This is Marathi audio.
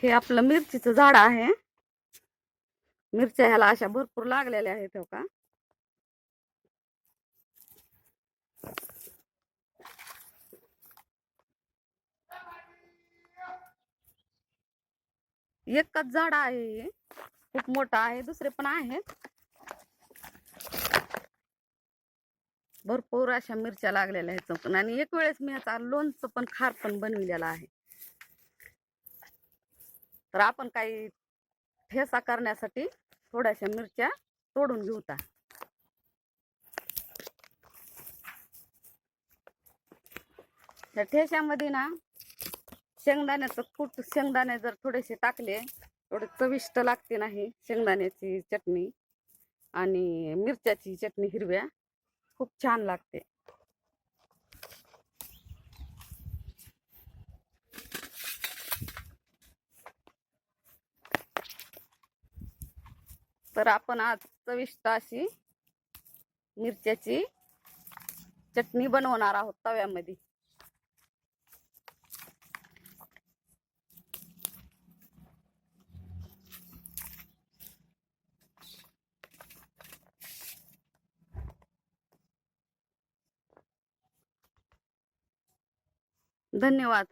हे आपलं मिरचीचं झाड आहे. मिरच्या ह्याला अशा भरपूर लागलेल्या आहेत हो का. एकच झाड आहे हे, खूप मोठं आहे, दुसरे पण आहेत. भरपूर अशा मिरच्या लागलेल्या आहेत आणि एक वेळेस मी ह्याचा लोणचं पण खार पण बनविलेला आहे. तर आपण काही ठेसा करण्यासाठी थोड्याशा मिरच्या तोडून घेऊता. त्या ठेशामध्ये ना शेंगदाण्याचं कूट, शेंगदाणे जर थोडेसे टाकले थोडे चविष्ट लागते नाही शेंगदाण्याची चटणी आणि मिरच्याची चटणी हिरव्या खूप छान लागते. तर आपण आज चविष्ट अशी मिरच्याची चटणी बनवणार आहोत तव्यामध्ये. धन्यवाद.